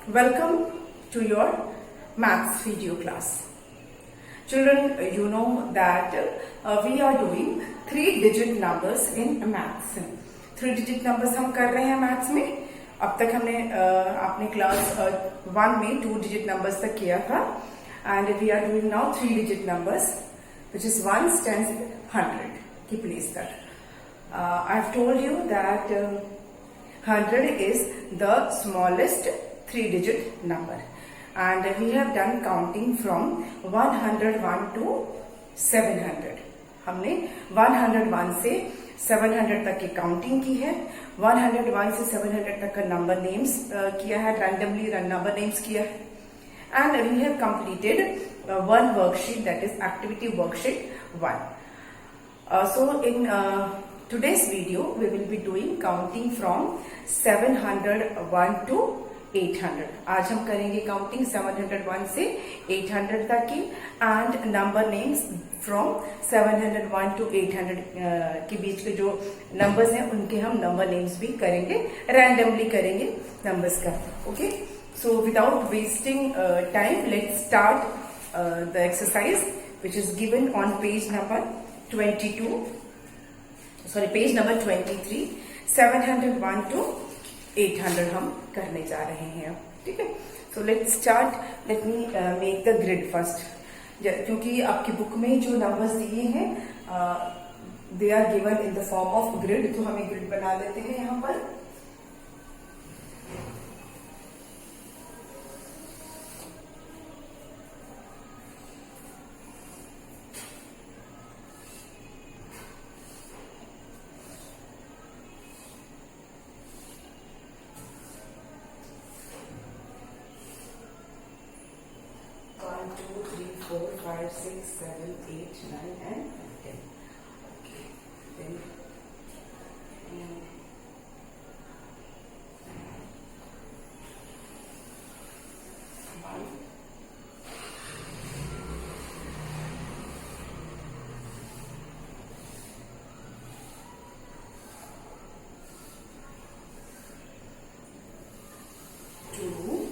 Welcome to your maths video class. Children, you know that we are doing 3-digit numbers in maths. 3-digit numbers हम कर रहे हैं maths में. अब तक हमने आपने क्लास 1 में 2-digit numbers तक किया था, and we are doing now 3-digit numbers, which is 1, 10, 100 की प्लेस तक. I've told you that 100 is the smallest 3-digit number, and we have done counting from 101 to 700. हमने 101 से 700 तक की काउंटिंग की है. 101 से 700 तक का नंबर नेम्स किया है, रैंडमली नंबर नेम्स किया है, and we have completed one worksheet, that is activity worksheet 1. So in today's video we will be doing counting from 701 to 800. आज हम करेंगे काउंटिंग 701 से 800 तक की, and number names from 701 to 800 के बीच के जो नंबर्स हैं उनके हम नंबर नेम्स भी करेंगे, रैंडमली करेंगे नंबर्स का. Okay, so without wasting time let's start the exercise which is given on page number 23. 701 to 800 हम करने जा रहे हैं. ठीक है, so let's start. Let me make the grid first, क्योंकि आपकी बुक में जो नंबर्स दिए हैं they are given in the form of grid, तो हमें ग्रिड बना लेते हैं यहाँ पर. Two, three, four, five, six, seven, 8, 9, and 10. Okay, then one, two,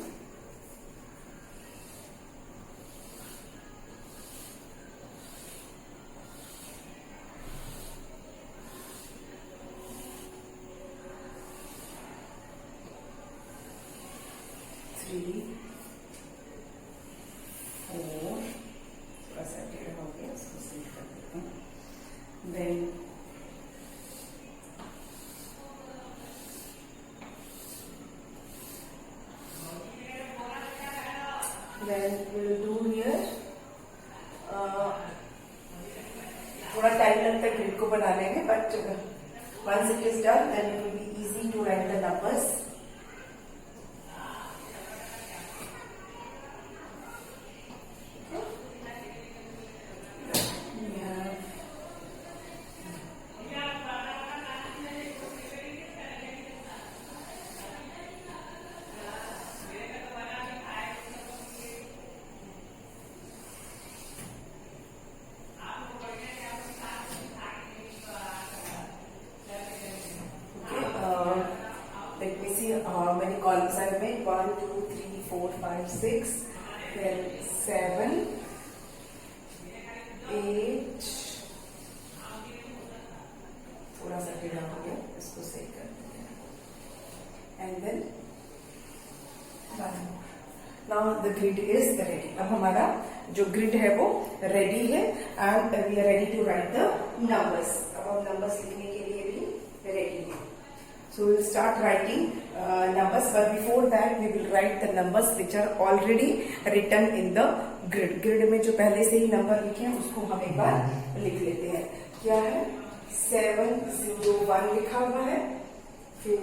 three, four, थोड़ा सा टेढ़ा हो गया, इसको सही कर देते हैं. Then we'll do here. थोड़ा टाइम लगता है ग्रिड को बनाने में, but once it is done then it will be easy to write the numbers. Let me see how many columns I have made. 1, 2, 3, 4, 5, 6, then 7, 8. थोड़ा सा टेढ़ा हो गया, इसको सही कर देते हैं. And then 1 more. Now the grid is ready. अब हमारा जो ग्रिड है वो रेडी है, and we are ready to write the numbers. अब हम नंबर्स लिखने के लिए भी रेडी हैं. So we will start writing numbers, but before that we will write the numbers which are already written in the grid. Grid में जो पहले से ही नंबर लिखे हैं उसको हम एक बार लिख लेते हैं. क्या है? 701 लिखा हुआ है, फिर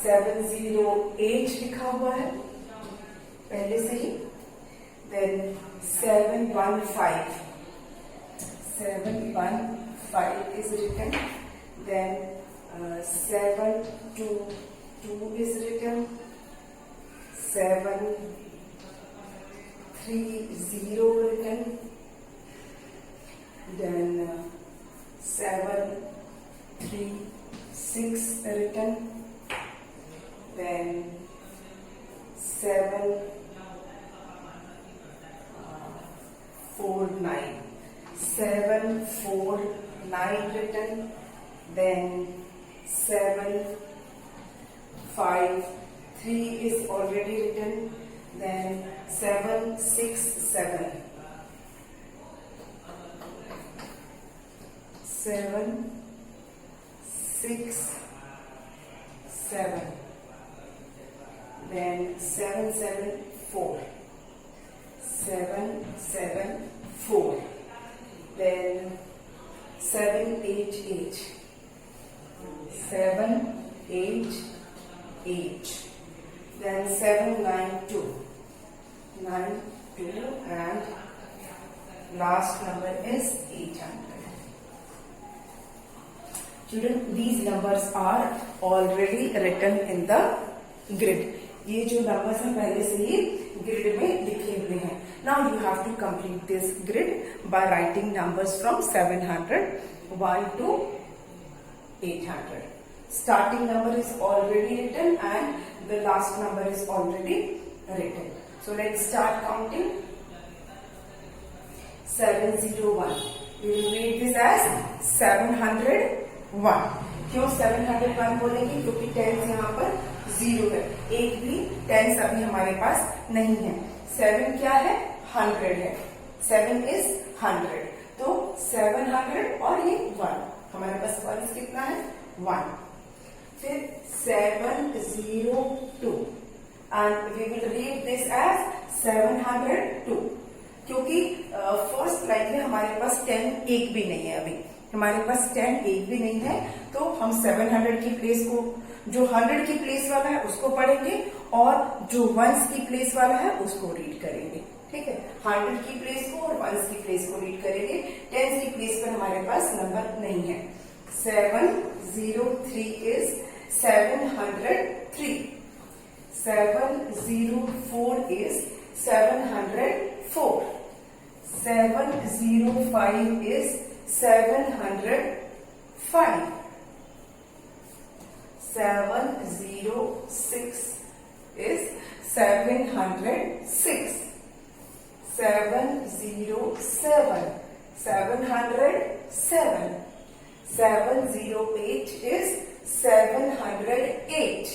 708 लिखा हुआ है पहले से ही. Then 715 is written. Then 722 is written. 730 written. Then 736 written. Then 749. 749 written, then 753 is already written, then 767. 767, then 774, 774, then 788, 788, then 792, 92, and last number is 800. Children, these numbers are already written in the grid. ये जो numbers हैं पहले से ही grid में लिखे हुए हैं. Now you have to complete this grid by writing numbers from 701 to 800. Starting number is already written and the last number is already written. So let's start counting. 701. We will read this as 701. क्यों 701 बोलेंगे? क्योंकि tense यहाँ पर 0 है. एक भी tense अभी हमारे पास नहीं है. 7 क्या है? 100 है. 7 is 100. तो 700 और ये 1. हमारे पास 1 कितना है? 1. फिर 702 and we will read this as 702. क्योंकि फर्स्ट लाइन में हमारे पास 10 एक भी नहीं है. अभी हमारे पास 10 एक भी नहीं है, तो हम 700 की प्लेस को, जो 100 की प्लेस वाला है उसको पढ़ेंगे और जो 1s की प्लेस वाला है उसको रीड करेंगे. ठीक है, 100 की प्लेस को और 1s की प्लेस को रीड करेंगे. 10 की प्लेस पर हमारे पास नंबर नहीं है. 703 is 703. 704 is 704. 705 is 705. 706 is 706. 707, 707. 708 is 708.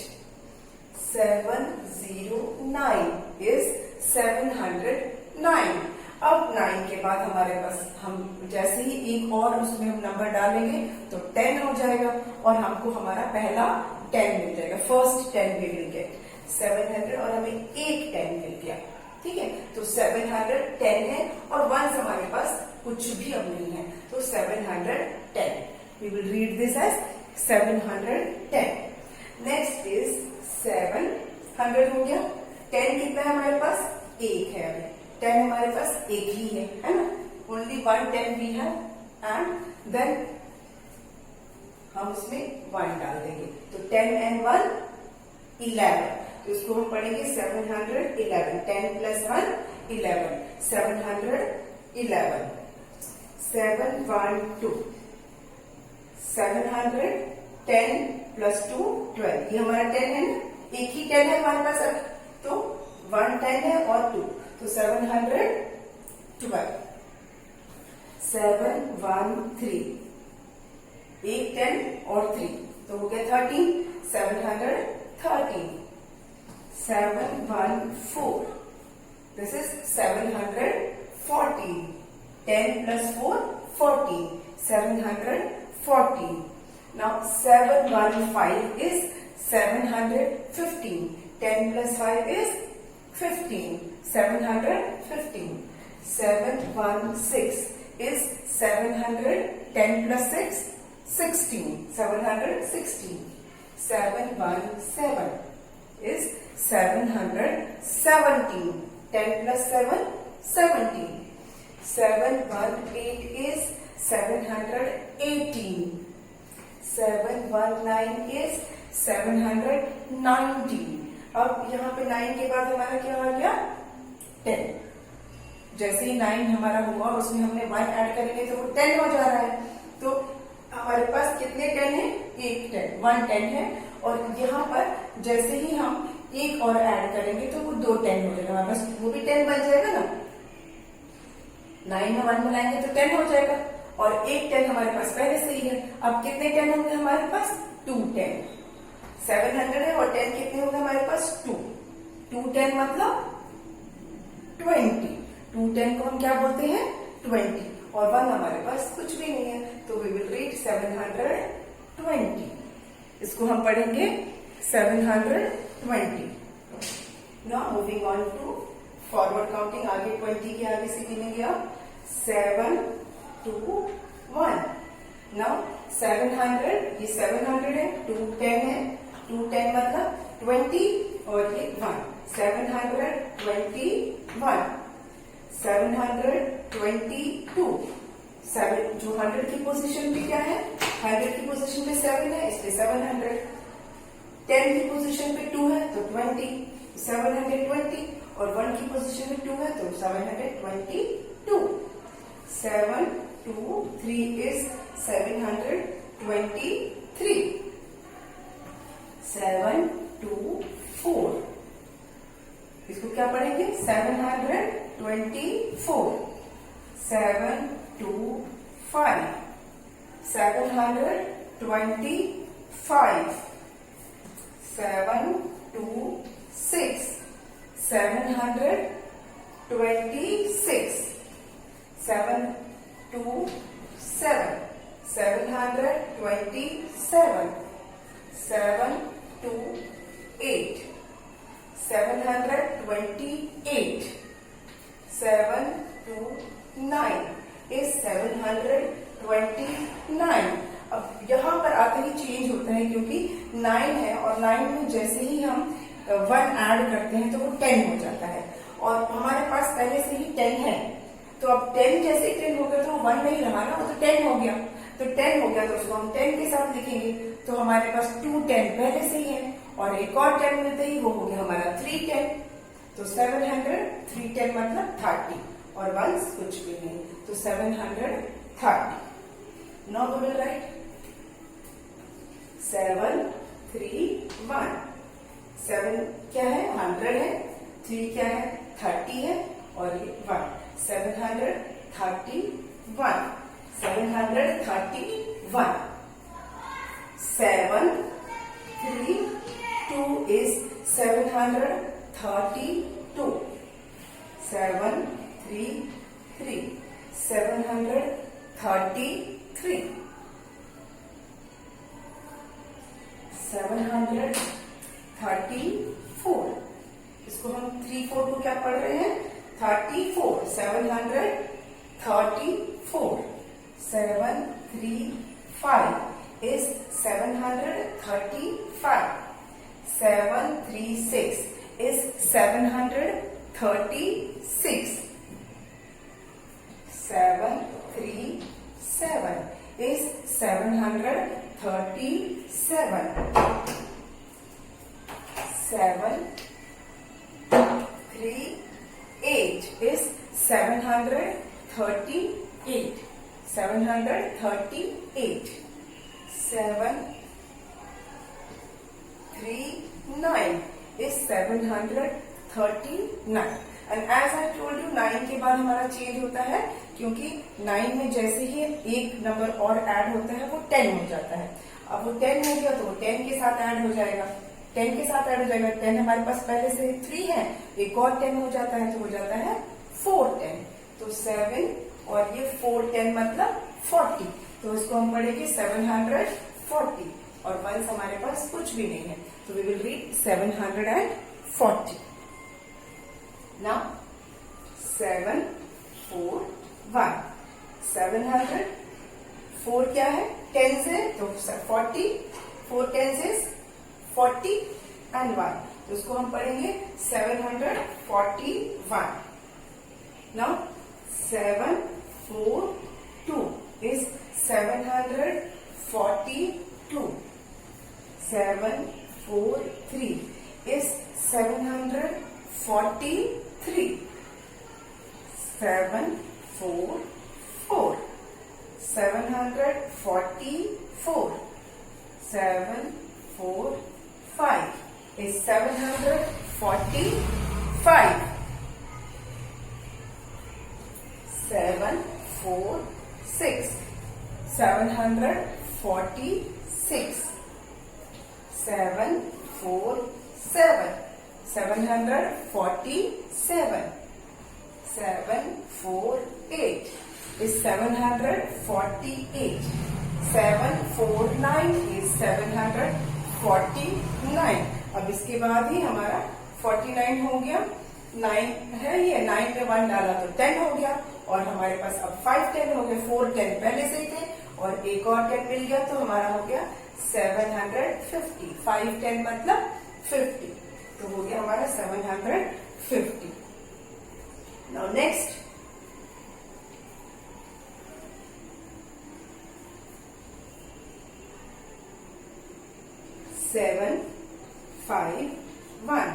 709 is 709. अब 9 के बाद हमारे पास हम जैसे ही एक और उसमें हम नंबर डालेंगे तो 10 हो जाएगा और हमको हमारा पहला 10 मिल जाएगा. फर्स्ट 10 we will get 700 और हमें एक 10 मिल गया. ठीक है, तो 710 है और 1 हमारे पास कुछ भी अब नहीं है, तो 710. We will read this as 710. Next is 700 हो गया. 10 कितना है हमारे पास? एक है. अभी 10 हमारे पास एक ही है ना. Only 1 10 we have and then हम उसमें 1 डाल देंगे, तो 10 and 1 11. तो इसको हम पढ़ेंगे 711. 10 plus 1 11. 711. 712. 710 plus 2 12. ये हमारा 10 है ना, एक ही 10 है हमारे पास अब, तो 1 10 है और 2, तो 712. 713. एक 10 और 3, तो हो गया 13. 713. 714. This is 714. 10 plus 4 14. 714. Now 715 is 715. 10 plus 5 is 15. 715. 716 is 700. 10 plus 6 16. 716. 717 is 717. 10 plus 7 17. 718 is 718. 719 is 790. अब यहाँ पे 9 के बाद हमारा क्या आ गया? 10. जैसे ही 9 हमारा हुआ उसमें हमने 1 ऐड करेंगे तो वो 10 हो जा रहा है. तो हमारे पास कितने 10 है? एक 10. 1 10 है. और यहाँ पर जैसे ही हम एक और ऐड करेंगे तो वो 2 10 हो जाएगा हमारे पास, वो भी 10 बन जाएगा ना। 9 में 1 मिलाएंगे तो 10 हो जाएगा, और एक 10 हमारे पास पहले से ही है। अब कितने 10 होंगे हमारे पास? 2 10। 700 है और 10 कितने होंगे हमारे पास? 2। 2 10 मतलब 20। 2 10 को हम क्या बोलते हैं? 20। और 1 हमारे पास कुछ भी नहीं है, तो वी विल रीड 720। इसको हम पढ़ेंगे 720। Now moving on to forward counting. आगे 20 के आगे से गिनेंगे आप 7 2 1। नाउ 700, ये 700 है, 2 10 है, 2 10 मतलब 20 और ये 1, 721। 722, 7 जो 100 की पोजीशन पे क्या है? 100 की पोजीशन पे 7 है, इसलिए 700। 10 की पोजीशन पे 2 है तो 20, 720, और 1 की पोजीशन पे 2 है तो 722। 7 2 3 is 723। 7 2 4, इसको क्या पढ़ेंगे? 724। 7 2 5, 725। 7 2 6, 726। 7 2 7, 727। 7 2 8, 728। 7 2 9 is 729। अब यहां पर आते ही चेंज होता है, क्योंकि 9 है और 9 में जैसे ही हम 1 ऐड करते हैं तो वो 10 हो जाता है, और हमारे पास पहले से ही 10 है, तो अब 10 जैसे 10 हो गया तो 1 नहीं रहा ना, वो तो 10 हो गया। तो 10 हो गया तो उसको हम 10 के साथ लिखेंगे, तो हमारे पास 2 10 पहले से ही है, और एक और 10 मिलते ही वो हो गया हमारा 3 10। तो 700, 3 10 मतलब 30, और 1 कुछ भी नहीं, तो 730। Now we will right 7 3 1। 7 क्या है? 100 है, 3 क्या है? 30 है, और ये 1, 731। 731। 7 3 2 is 732। 7 3 3, 733। 734, इसको हम 3 4 को क्या पढ़ रहे हैं? 34। 734। 7 3 5 is 735। 7 3 6 is 736। 7 3 7 is 737। 7 3 8 is 738। 738। 7 3 9 is 739। And as I told you 9 के बाद हमारा चेंज होता है, क्योंकि 9 में जैसे ही एक नंबर और ऐड होता है वो 10 हो जाता है। अब वो 10 हो गया तो वो 10 के साथ ऐड हो जाएगा, 10 के साथ ऐड हो जाएगा। 10 हमारे पास पहले से 3 है, एक और 10 हो जाता है तो हो जाता है 4 10। तो 7 और ये 4 10 मतलब 40, तो इसको हम पढ़ेंगे 740, और 1 हमारे पास कुछ भी नहीं है, तो वी विल रीड 740। नाउ 7 4 1। 700, 4 क्या है? 10 से, तो 40, 4 10 से 40 एंड 1, तो इसको हम पढ़ेंगे 741। Now 7 4 2 is 742। 7 4 3 is 743। 7 4 4, 744। 7 4 5 is 745. 746. 746. 747. 747. 748 is 748. 749 is 749. अब इसके बाद ही हमारा 49 हो गया. 9 है ये, 9 में 1 डाला तो 10 हो गया, और हमारे पास अब 5 10 हो गए. 4 10 पहले से ही थे और एक और 10 मिल गया तो हमारा हो गया 750. 5 10 मतलब 50, तो हो गया हमारा 750. Now next, seven five one.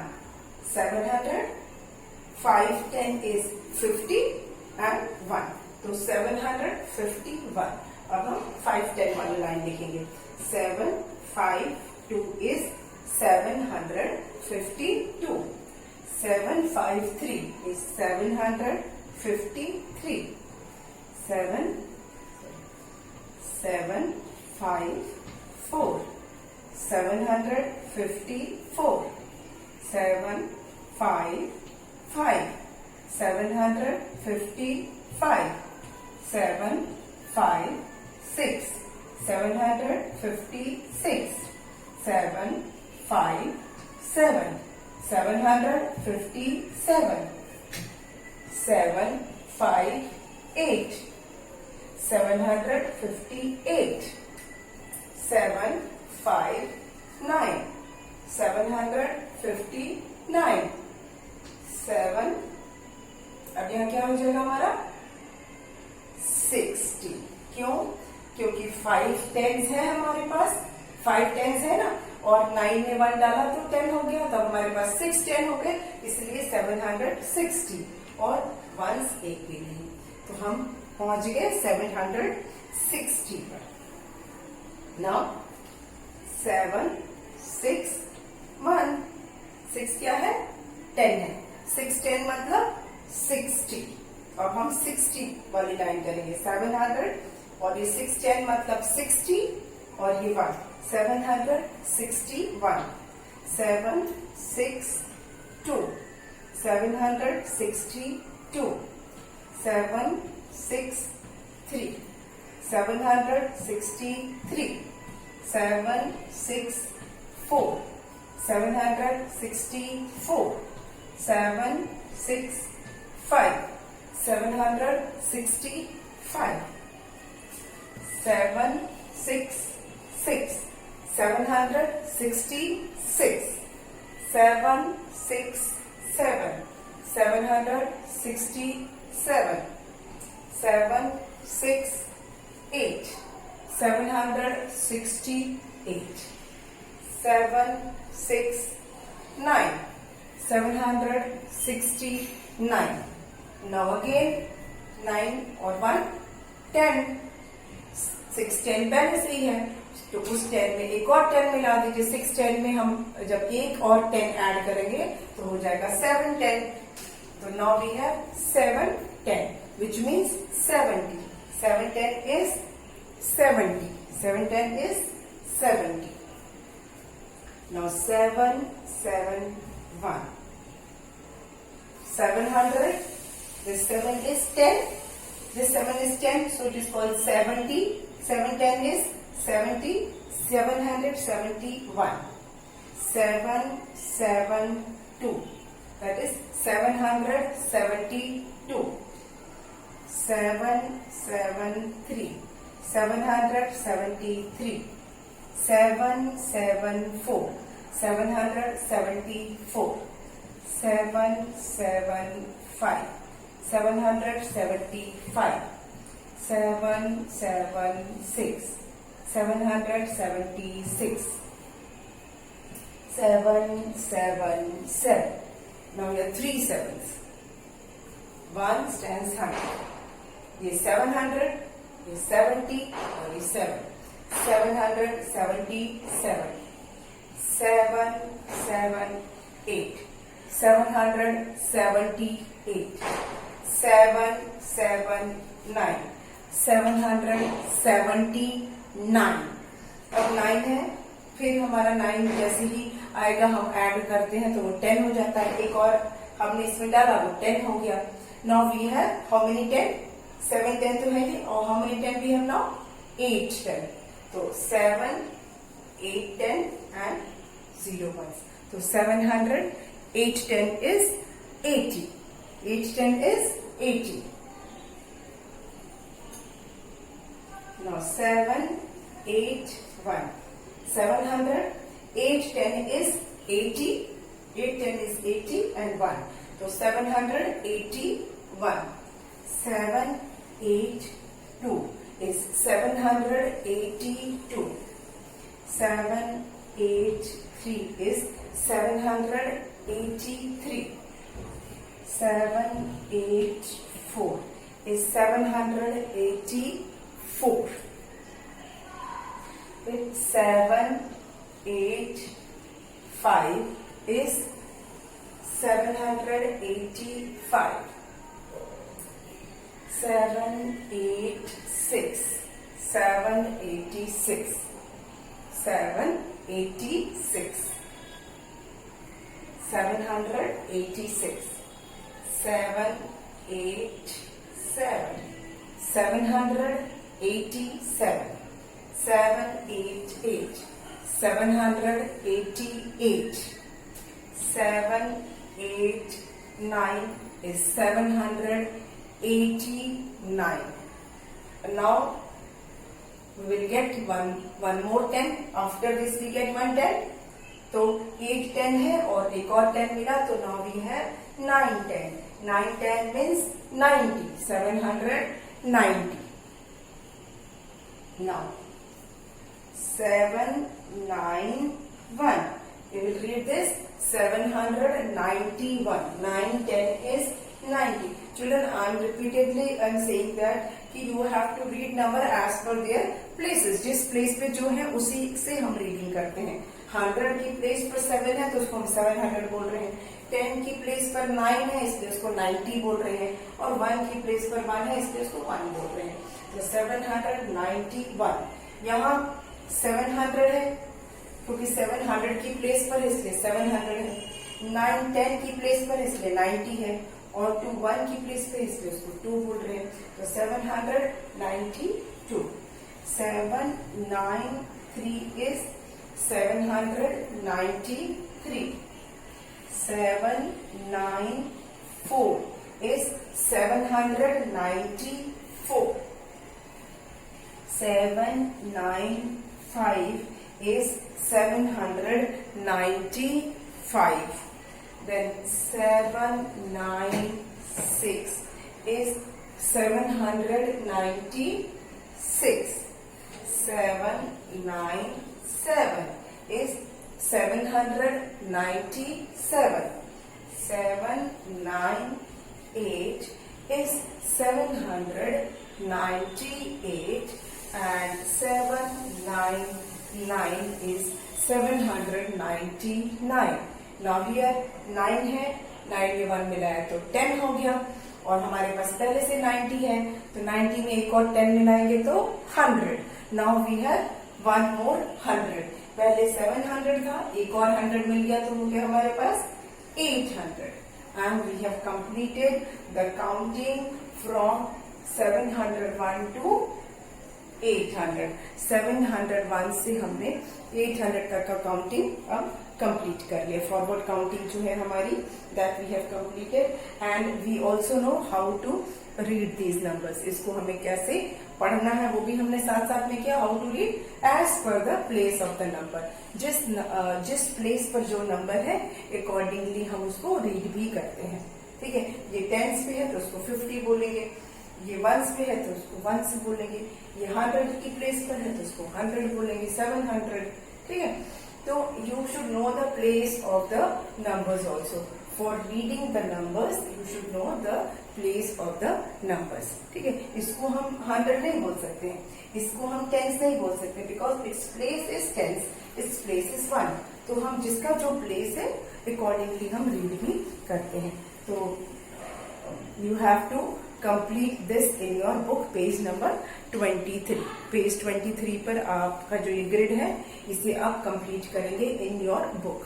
700. 5 10 is 50 and 1, तो 751. अब हम 5 10 वाली लाइन लिखेंगे. 7 5 2 is 752. 7 5 3 is 753. 7 5 4 754. 7 5 5 755. 7 5 6 756. 7 5 7 757. 7 5 8 758. 7 5 9 759. 7, अब यहाँ क्या हो जाएगा हमारा 60. क्यों? क्योंकि 5 10s है हमारे पास. 5 10s है ना, और 9 में 1 डाला तो 10 हो गया, तो हमारे पास 6 10 हो गए, इसलिए 760, और 1s एक भी नहीं, तो हम पहुंच गए 760 पर. नाउ 7 6 1. 6 क्या है? 10 है. 6 10 मतलब 60. अब हम 60 वाली लाइन करेंगे. 700, और ये 6 10 मतलब 60, और ये 1. 761. 7 6 2. 762. 7 6 3. 763. 7 6 4. 764. 7 6 5. 765. 7 6 6. 766. 7 6 7. 767. 7 6 8. 768. 7 6 9. 769. Now again 9 और 1 10. 6 10 पहले से ही है, तो उस 10 में एक और 10 मिला दीजिए. 6 10 में हम जब एक और 10 ऐड करेंगे तो हो जाएगा 7 10. तो now we have 7 10, which means 70. 7 10 is 70. 7 10 is 70. Now 7 7 1. 700. This 7 is 10. This 7 is 10, so it is called 70. 7 10 is 70. 771. 7 7 2. That is 772. 7 7 3. 773. 7 7 4. 774. 7 7 5. 775. 7 7 6. 776. 7 7 7. Now we have 3 sevens. 1 stands 100. ये 700, ये 70 और ये 7. 777. 778, 778, 779, 779. अब 9 है, फिर हमारा 9 जैसे ही आएगा हम ऐड करते हैं तो वो 10 हो जाता है. एक और हमने इसमें डाला वो 10 हो गया. Now we have how many 10? 7 10 तो है ही, और how many 10 we have now? 8 10. तो 7 8 10 and 0 1. So 700, 8 10 is 80. 8 10 is 80. Now 7 8 1. 700, 8 10 is 80. 8 10 is 80 and 1. So 781. 7 8 2 is 782. 7 8 3 is 783. 7 8 4 is 784. With 7 8 5 is 785. 7 8 6 786. 786. 786. 7 8 7 787. 788. 788. 7 8 9 is 789. Now we will get one more 10. After this we get one 10. तो 8 10 है और एक और 10 मिला, तो now we have 9 10. 9 10 means 90. 790. Now 7 9 1. We will read this 791. 9 10 is 90. Children, I am repeatedly saying that कि you have to read number as per their places. जिस place पे जो है उसी से हम रीडिंग करते हैं. 100 की प्लेस पर 7 है तो उसको हम 700 बोल रहे हैं. 10 की प्लेस पर 9 है इसलिए उसको 90 बोल रहे हैं, और 1 की प्लेस पर 1 है इसलिए उसको 1 बोल रहे हैं. तो 791. यहाँ 700 है क्योंकि 700 की प्लेस पर है इसलिए 700 है. 9 10 की प्लेस पर है इसलिए 90 है, और 2 1 की प्लेस पे इसलिए उसको 2 बोल रहे हैं. तो 792. 7 9 3 is 793. 7 9 4 is 794. 7 9 5 is 795. Then 7 9 6 is 796. 7 9 7 is 797. 7 9 8 is 798, and 7 9 9 is 799. Now here 9 है, 9 में 1 मिलाया तो 10 हो गया, और हमारे पास पहले से 90 है तो 90 में एक और 10 मिलाएंगे तो 100. Now we have one more 100. पहले 700 था, एक और 100 मिल गया तो हो गया हमारे पास 800. And we have completed the counting from 701 to 800. 701 से हमने 800 तक का काउंटिंग अब कंप्लीट कर लिया. फॉरवर्ड काउंटिंग जो है हमारी that we have completed, and we also know how to read these numbers. इसको हमें कैसे पढ़ना है वो भी हमने साथ साथ में किया. How to read as per the place of the number. जिस प्लेस पर जो नंबर है अकॉर्डिंगली हम उसको रीड भी करते हैं. ठीक है, ये टेंस पे है तो उसको 50 बोलेंगे, ये वंस पे है तो उसको वंस बोलेंगे, ये 100 की प्लेस पर है तो उसको 100 बोलेंगे, 700. ठीक है, तो you should know the place of the numbers also. For reading the numbers you should know the place of the numbers. ठीक है, इसको हम 100 नहीं बोल सकते हैं, इसको हम टेंस नहीं बोल सकते, because its place is tens, its place is 1. तो हम जिसका जो प्लेस है अकॉर्डिंगली हम रीड भी करते हैं। तो you have to complete this in your book, page number 23। Page 23 पर आपका जो ये ग्रिड है इसे आप कंप्लीट करेंगे इन योर बुक।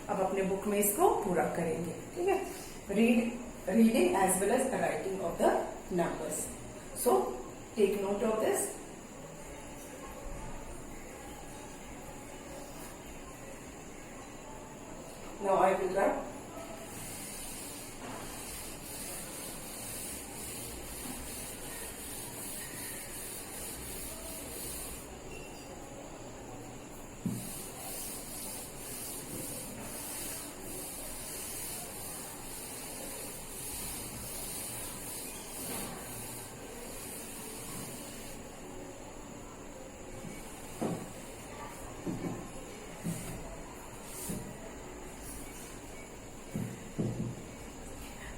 अब अपने बुक में इसको पूरा करेंगे, ठीक है। Reading as well as writing of the numbers. So take note of this. Now I will write.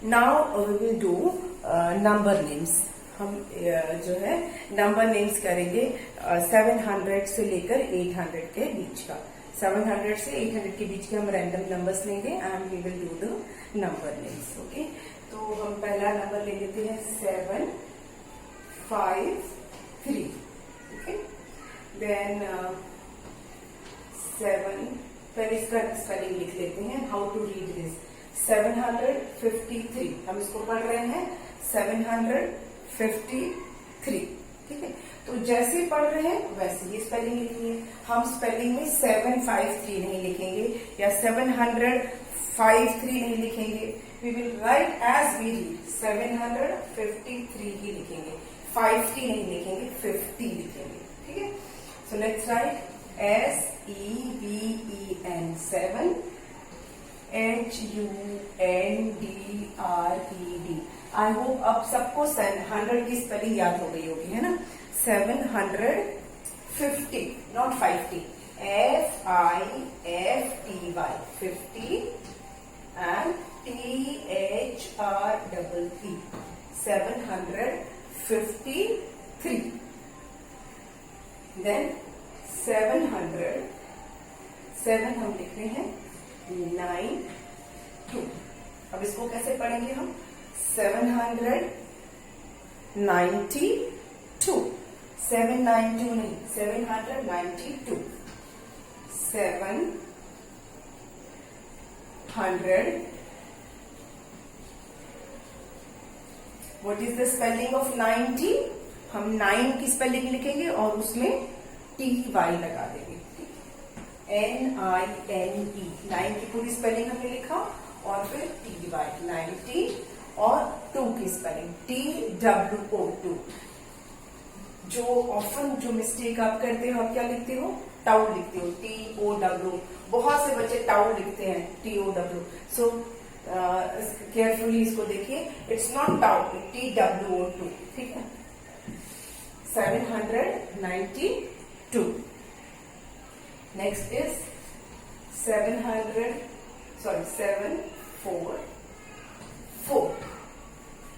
Now we will do number names. हम जो है नंबर नेम्स करेंगे 700 से लेकर 800 के बीच का। 700 से 800 के बीच के हम रैंडम नंबर्स लेंगे and we will do the number names. Okay, तो हम पहला नंबर ले लेते हैं 753। ओके, देन 7, पहले इसका स्पेलिंग लिख लेते हैं। How to read this? 753, हम इसको पढ़ रहे हैं 753, ठीक है। तो जैसे पढ़ रहे हैं वैसे ही स्पेलिंग लिखनी है। हम स्पेलिंग में 753 नहीं लिखेंगे या 753 नहीं लिखेंगे। We will write as we read, 753 ही लिखेंगे, 50 नहीं लिखेंगे, 50 लिखेंगे, ठीक है। So let's write SEVEN, 7, HUNDRED। I hope अब सबको 100 की स्पेलिंग याद हो गई होगी, है ना। 750, not 50, FIFTY, 50 and THREE, 753। Then 7 हम लिख रहे हैं 92। अब इसको कैसे पढ़ेंगे हम? 792, 792 नहीं, 792, 700। What is the spelling of 90? हम 9 की स्पेलिंग लिखेंगे और उसमें TY लगा देंगे, NINE। 9 की पूरी स्पेलिंग हमने लिखा और फिर TY, 90, और 2 की स्पेलिंग TWO2। जो ऑफन जो मिस्टेक आप करते हो, आप क्या लिखते हो? टाउ लिखते हो, TOW। बहुत से बच्चे टाउ लिखते हैं, TOW। सो केयरफुली इसको देखिए, इट्स नॉट टाउ, TWO2, ठीक है। 792। Next is 744।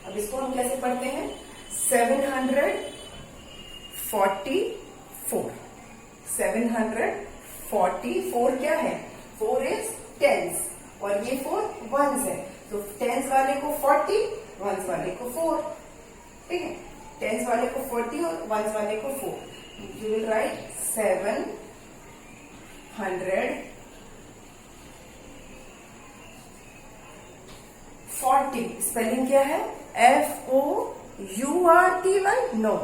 अब इसको हम कैसे पढ़ते हैं? 744, 744 क्या है? 4 is tens और ये 4 ones है, तो tens वाले को 40, ones वाले को 4, ठीक है। tens वाले को 40 और ones वाले को 4। You will write 740। स्पेलिंग क्या है? FOURTY, नो,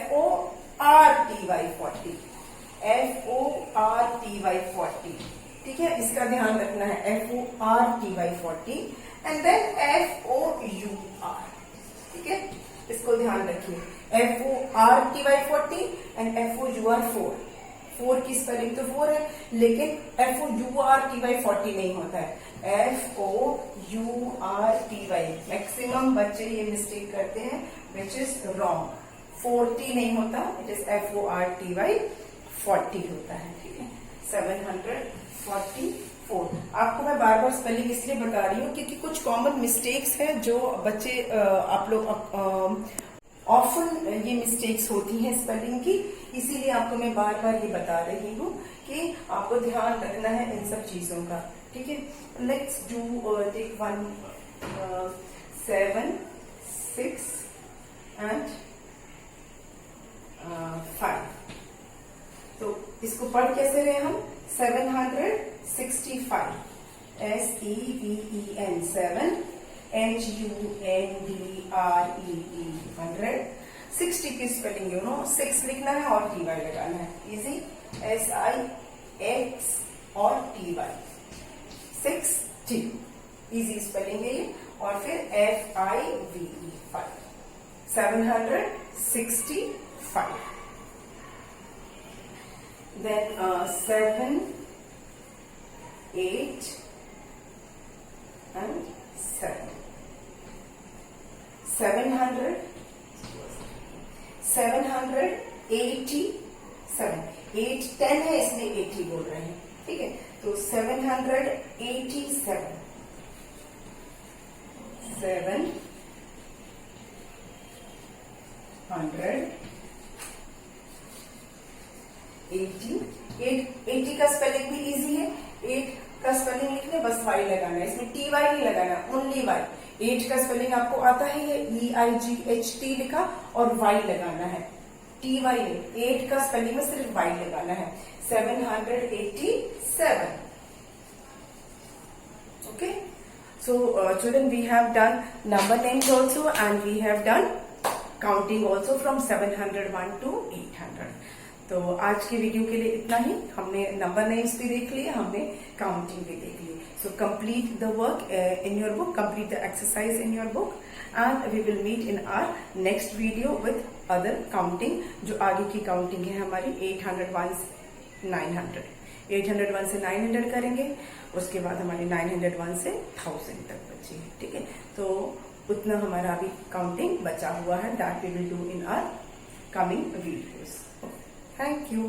FORTY, 40, FORTY 40, ठीक है। इसका ध्यान रखना है, FORTY 40 एंड देन FOUR, ठीक है। इसको ध्यान रखिए, FORTY 40 एंड FOUR 4। 4 की स्पेलिंग तो 4 है, लेकिन FOURTY 40 नहीं होता है, FOURTY। मैक्सिमम बच्चे ये मिस्टेक करते हैं, विच इज रॉन्ग। 40 नहीं होता, इट इज FORTY 40 होता है, ठीक है। 744। आपको मैं बार बार स्पेलिंग इसलिए बता रही हूँ क्योंकि कुछ कॉमन मिस्टेक्स हैं जो बच्चे आप लोग ऑफन ये मिस्टेक्स होती हैं स्पेलिंग की, इसीलिए आपको मैं बार बार ये बता रही हूँ कि आपको ध्यान रखना है इन सब चीजों का, ठीक है। Let's do take 1 7 6 and 5। तो इसको पढ़ कैसे रहे हम? 765 SEVEN 7 HUNDREE 100। 60 की स्पेलिंग 6 लिखना है और TY लगाना है, इजी SIX और TY 60, इजी स्पेलिंग है ये। और फिर FIVE 5 765। Then 7 8 and 7 787 8 10 है इसलिए 80 बोल रहे हैं, ठीक है। तो 787 780 का स्पेलिंग भी इजी है। 8 का स्पेलिंग लिखने बस वाई लगाना है, इसमें TY नहीं लगाना, ओनली वाई। 8 का स्पेलिंग आपको आता ही है, EIGHT लिखा और वाई लगाना है, TY नहीं। 8 का स्पेलिंग में सिर्फ वाई लगाना है। 787। Okay, so children, we have done number names also and we have done counting also from 701 to 800। तो आज की वीडियो के लिए इतना ही। हमने नंबर नेम्स भी देख लिए, हमने काउंटिंग भी देख ली। So complete the work in your book, complete the exercise in your book and we will meet in our next video with other counting. जो आगे की काउंटिंग है हमारी 801 से 900, 801 से 900 करेंगे, उसके बाद हमारी 901 से 1000 तक बची है, ठीक है। तो उतना हमारा अभी काउंटिंग बचा हुआ है, that we will do in our coming videos. Thank you.